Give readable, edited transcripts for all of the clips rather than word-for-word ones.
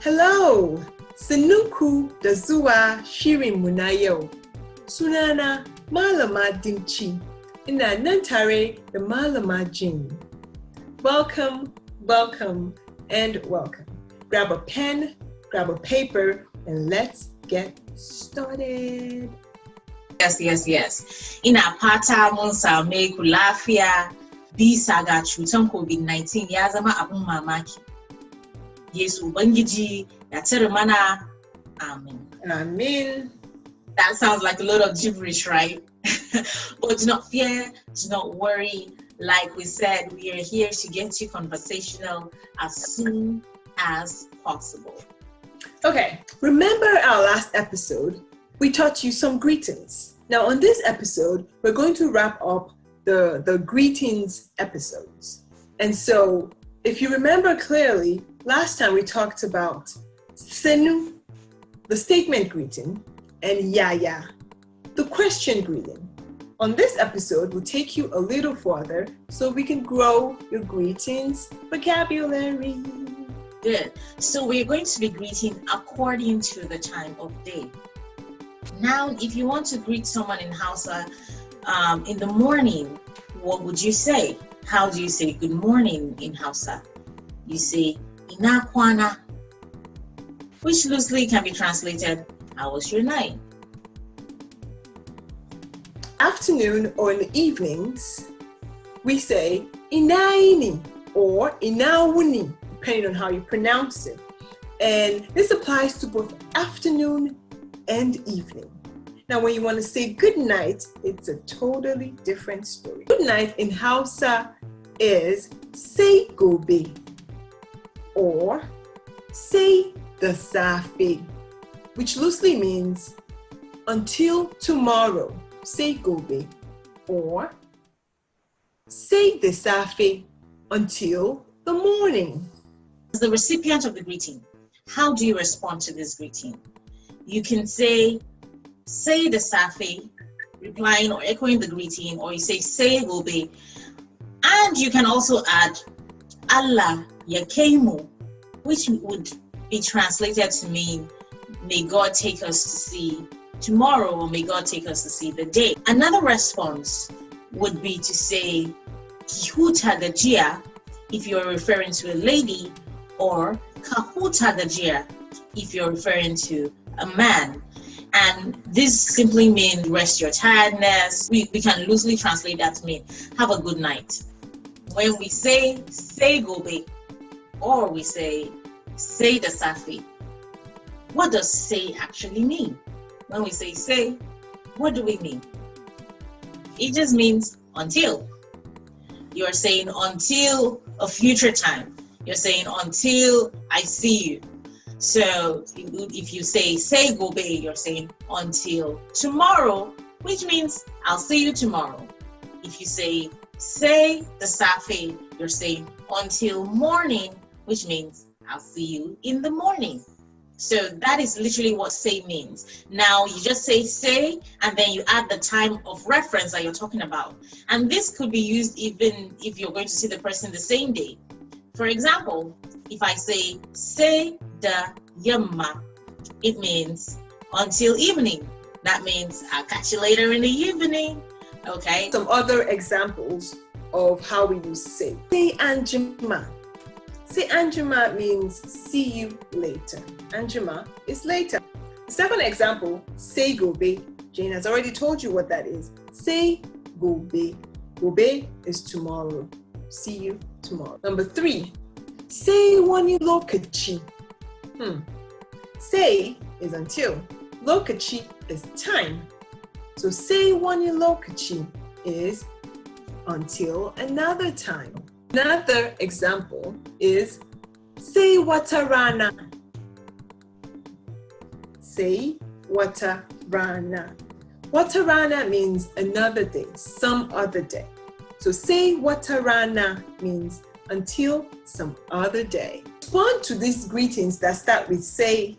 Hello, Sanuku da zuwa shirinmu na yau. Sunana Malama Dimchi, ina nan tare da Malama Jane. Welcome, welcome, and welcome. Grab a pen, grab a paper, and let's get started. Yes. Ina fata mun same ku lafiya bisa ga cutan COVID-19 ya zama abun mamaki. Yesu Ubangiji ya tsare mana. Amen. Amen. That sounds like a lot of gibberish, right? But do not fear, do not worry. Like we said, we are here to get you conversational as soon as possible. Okay, remember our last episode? We taught you some greetings. Now on this episode, we're going to wrap up the greetings episodes. And so, if you remember clearly, last time we talked about Senu, the statement greeting, and Yaya, the question greeting. On this episode, we'll take you a little further so we can grow your greetings vocabulary. Good. So we're going to be greeting according to the time of day. Now, if you want to greet someone in Hausa in the morning, what would you say? How do you say good morning in Hausa? You say Ina kwana, which loosely can be translated, how was your night? Afternoon or in the evenings, we say Inaini or Inawuni, depending on how you pronounce it. And this applies to both afternoon and evening. Now, when you want to say good night, it's a totally different story. Good night in Hausa is say gobe or say the safe, which loosely means until tomorrow, say gobe, or say the safe until the morning. As the recipient of the greeting, how do you respond to this greeting? You can say the safe, replying or echoing the greeting, or you say gobe. And you can also add Allah yakeimu, which would be translated to mean may God take us to see tomorrow, or may God take us to see the day. Another response would be to say kihuta gajia if you're referring to a lady, or kahuta gajia if you're referring to a man. And this simply means rest your tiredness. We can loosely translate that to mean have a good night. When we say gobe, or we say the safi, what does say actually mean? When we say, what do we mean? It just means until. You're saying until a future time. You're saying until I see you. So if you say gobe, you're saying until tomorrow, which means I'll see you tomorrow. If you say the safe, you're saying until morning, which means I'll see you in the morning. So that is literally what say means. Now you just say, and then you add the time of reference that you're talking about. And this could be used even if you're going to see the person the same day. For example, if I say the yamma, it means until evening. That means I'll catch you later in the evening. Okay. Some other examples of how we use say. Say anjima. Say anjima means see you later. Anjima is later. The second example, say gobe. Jane has already told you what that is. Say gobe. Gobe is tomorrow. See you tomorrow. Number 3, say wani lokaci. Say is until. Lokaci is time. So say wani lokaci is until another time. Another example is say wata rana. Say wata rana. Wata rana means another day, some other day. So say wata rana means until some other day. Respond to these greetings that start with say.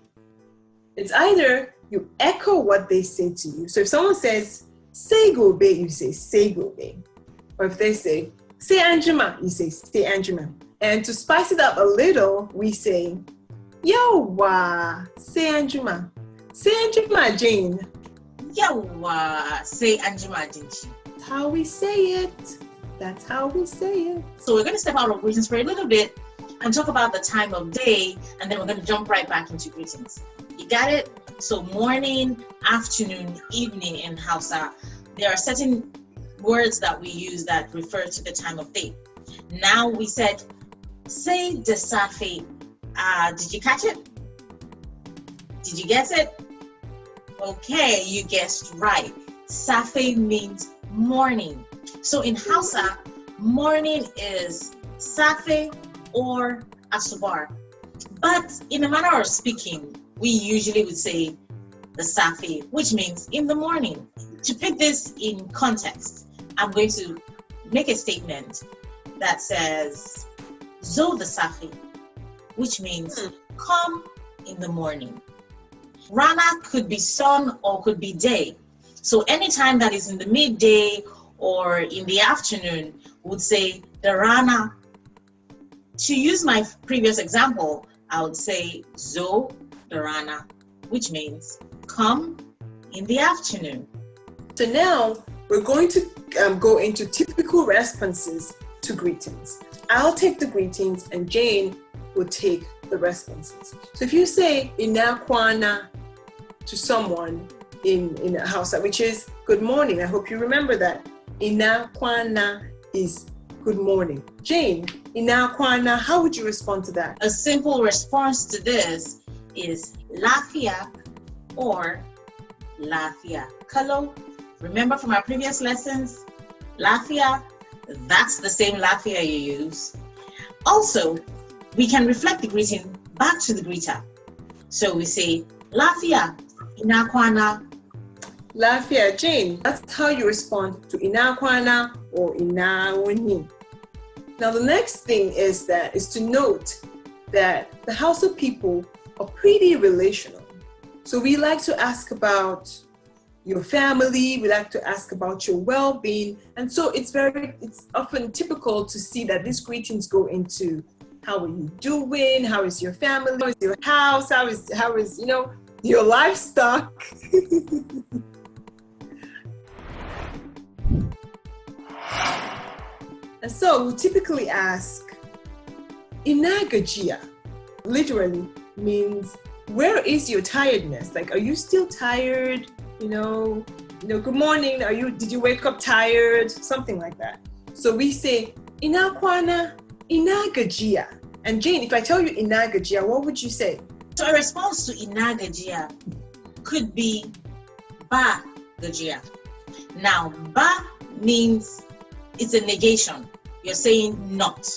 It's either you echo what they say to you. So if someone says say gobe, you say gobe. Or if they say anjima, you say anjima. And to spice it up a little, we say Yawa, say Anjuma. Say Anjuma, Jane. Yawa, say Anjuma Dinchi. That's how we say it. That's how we say it. So we're going to step out of greetings for a little bit and talk about the time of day, and then we're going to jump right back into greetings. You got it? So morning, afternoon, evening in Hausa, there are certain words that we use that refer to the time of day. Now we said, say the safe. Did you catch it? Did you guess it? Okay, you guessed right. Safe means morning. So in Hausa, morning is safe or asubar. But in a manner of speaking, we usually would say the safe, which means in the morning. To put this in context, I'm going to make a statement that says zo the safe, which means come in the morning. Rana could be sun or could be day. So anytime that is in the midday or in the afternoon, would say the rana. To use my previous example, I would say zo the rana, which means come in the afternoon. So now we're going to go into typical responses to greetings. I'll take the greetings and Jane will take the responses. So if you say inakwana to someone in a house, which is good morning, I hope you remember that. Inakwana is good morning. Jane, inakwana, how would you respond to that? A simple response to this is lafia or lafia. Kalo, remember from our previous lessons, lafia, that's the same lafia you use. Also, we can reflect the greeting back to the greeter. So we say, lafia, inakwana. Lafia, Jane, that's how you respond to inakwana or inawuni. Now the next thing is to note that the Hausa people are pretty relational. So we like to ask about your family, we like to ask about your well-being, and so it's often typical to see that these greetings go into how are you doing, how is your family, how is your house, how is your livestock. And so we typically ask inagajia, literally means where is your tiredness? Like, are you still tired? Good morning. Did you wake up tired? Something like that. So we say inakwana, inagajia. And Jane, if I tell you inagajia, what would you say? So a response to inagajia could be ba gajia. Now, ba means it's a negation. You're saying not.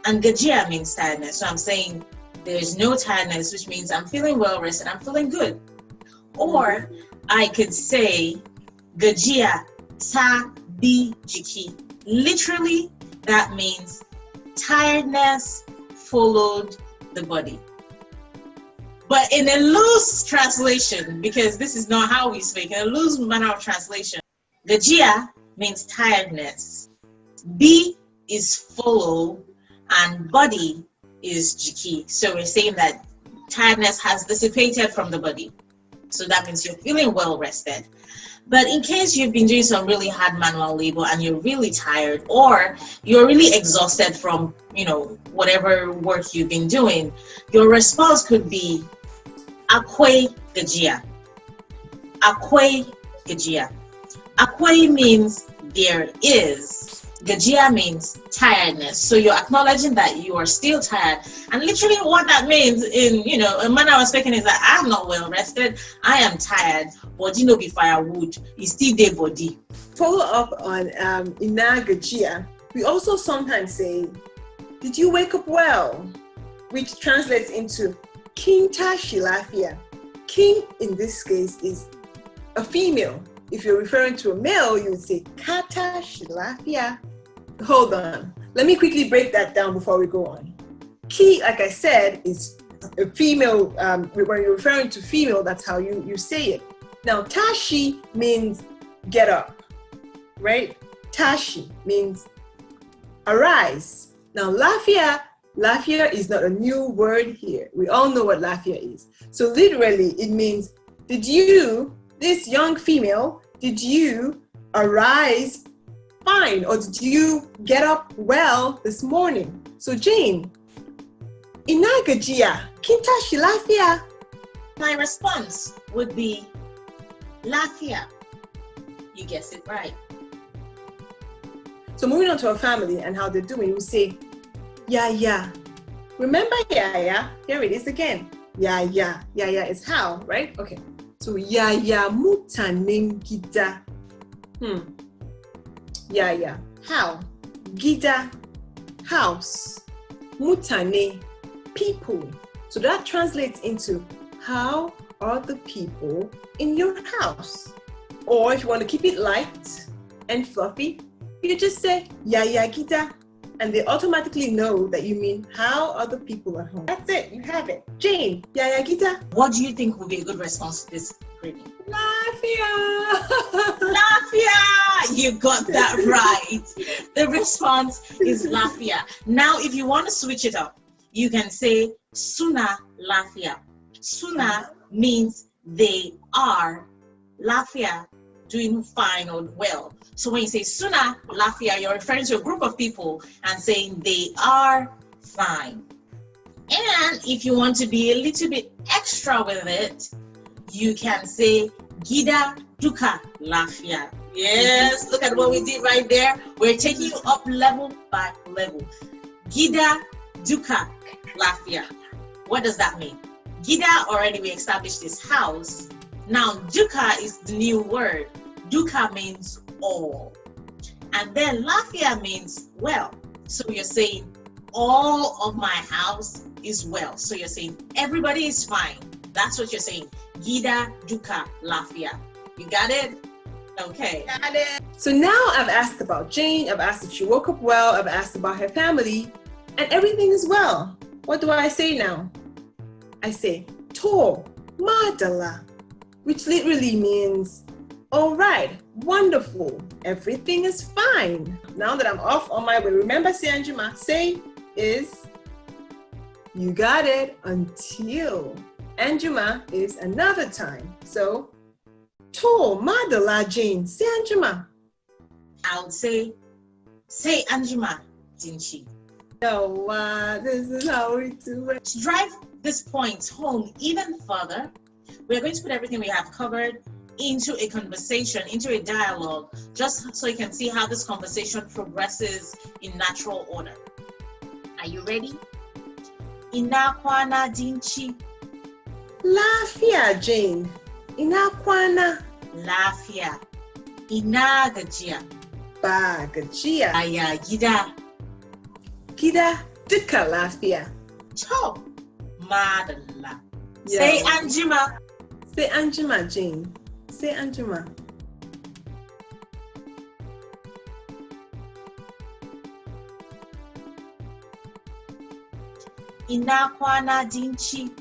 And gajia means tiredness. So I'm saying there's no tiredness, which means I'm feeling well rested, I'm feeling good. Or I could say gajia ta bi jiki. Literally, that means tiredness followed the body. But in a loose translation, because this is not how we speak, in a loose manner of translation, gajia means tiredness. B is follow and body is jiki. So we're saying that tiredness has dissipated from the body. So that means you're feeling well rested. But in case you've been doing some really hard manual labor and you're really tired, or you're really exhausted from, whatever work you've been doing, your response could be akwe gajia. Akwe gajia. Akwe means there is. Gajia means tiredness. So you're acknowledging that you are still tired. And literally what that means in, a manner of speaking is that I'm not well rested. I am tired. Body no be firewood. It's still their body. Follow up on inagajia. We also sometimes say, did you wake up well? Which translates into kinta shilafia. King in this case is a female. If you're referring to a male, you would say kata shilafia. Hold on. Let me quickly break that down before we go on. Ki, like I said, is a female. When you're referring to female, that's how you say it. Now, tashi means get up, right? Tashi means arise. Now, lafia Lafia is not a new word here. We all know what lafia is. So literally, it means, did you, this young female, did you arise fine, or did you get up well this morning? So Jane, inagajia, kintashi lafia. My response would be lafia. You guessed it right. So moving on to our family and how they're doing, we say, yeah. Remember yeah? Here it is again. Yeah is how, right? Okay. So yeah mutanen gida. Yeah. How? Gida, house. Mutane, people. So that translates into how are the people in your house? Or if you want to keep it light and fluffy, you just say yeah gida, and they automatically know that you mean how are the people at home. That's it, you have it. Jane, yeah gida. What do you think would be a good response to this greeting? Lafia. Lafia! You got that right. The response is lafia. Now, if you want to switch it up, you can say suna lafia. Suna means they are. Lafia, doing fine or well. So when you say suna lafia, you're referring to a group of people and saying they are fine. And if you want to be a little bit extra with it, you can say gida duka lafia. Yes, look at what we did right there. We're taking you up level by level. Gida duka lafia. What does that mean? Gida, already we established this house. Now duka is the new word. Duka means all. And then lafia means well. So you're saying all of my house is well. So you're saying everybody is fine. That's what you're saying. Gida duka lafia. You got it? Okay. Got it. So now I've asked about Jane. I've asked if she woke up well. I've asked about her family. And everything is well. What do I say now? I say to madala, which literally means all right, wonderful, everything is fine. Now that I'm off on my way, remember say Anjuma, say is you got it until. Anjuma is another time. So to madala Jane, say Anjuma. I would say Anjuma, Dinchi. No, this is how we do it. To drive this point home even further, we are going to put everything we have covered into a conversation, into a dialogue, just so you can see how this conversation progresses in natural order. Are you ready? Inakwana Dinchi. Lafia Jane. Inakwana. Lafia. Inagajia. Bagajia. Aya gida. Gida duka lafia. To madalla. Yeah. Say Anjima. Say Anjuma Jane. Say Anjuma. Inakwana Dinchi.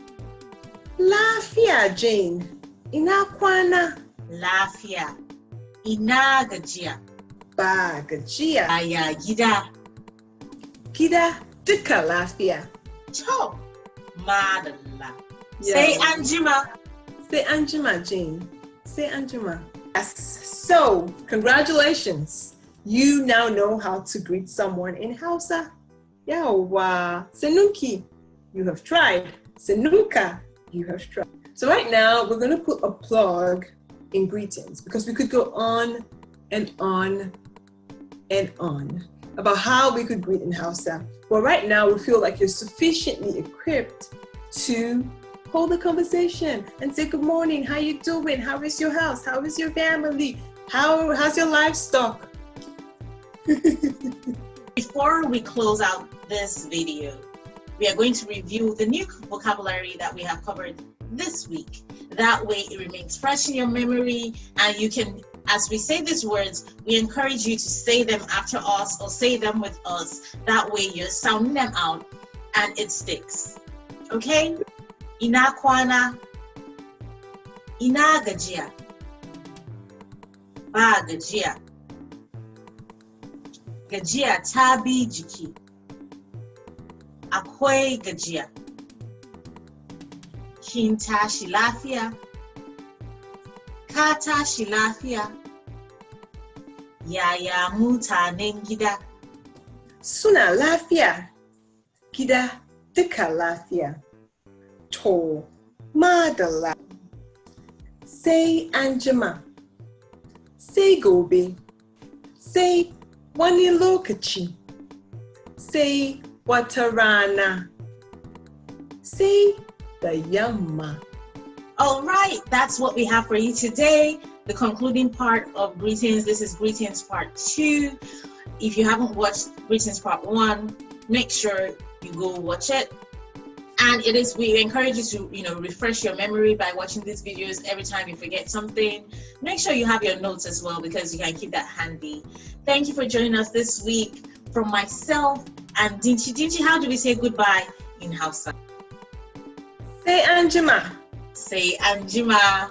Lafia Jane. Inakwana. Lafia. Inagajia. Bagajia. Aya gida. Gida duka lafia. To madalla. Yeah. Say Anjima. Say Anjuma Jane. Say Anjuma. Yes. So, congratulations. You now know how to greet someone in Hausa. Yawa. Senunki, you have tried. Senunka, you have tried. So right now, we're going to put a plug in greetings because we could go on and on and on about how we could greet in Hausa. But right now, we feel like you're sufficiently equipped to hold a conversation and say good morning, how you doing, how is your house, how is your family, how's your livestock. Before we close out this video, we are going to review the new vocabulary that we have covered this week. That way it remains fresh in your memory, and you can, as we say these words, we encourage you to say them after us or say them with us. That way you're sounding them out and it sticks. Okay? Inakwana. Inagajia. Ba gajia. Gajia tabi jiki. akwai gajiya. Kin tashi lafiya? Ka tashi lafiya? Yaya mutanen gida? Suna lafiya. Gida duka lafiya. To, madalla. Sai anjima. Sai gobe. Sai wani lokaci. Sai wata rana. Sai da yamma. All right, that's what we have for you today. The concluding part of greetings. This is greetings part 2. If you haven't watched greetings part 1, make sure you go watch it. And we encourage you to, refresh your memory by watching these videos every time you forget something. Make sure you have your notes as well, because you can keep that handy. Thank you for joining us this week. From myself and Dinchi, how do we say goodbye in Hausa? Say anjima. Say anjima.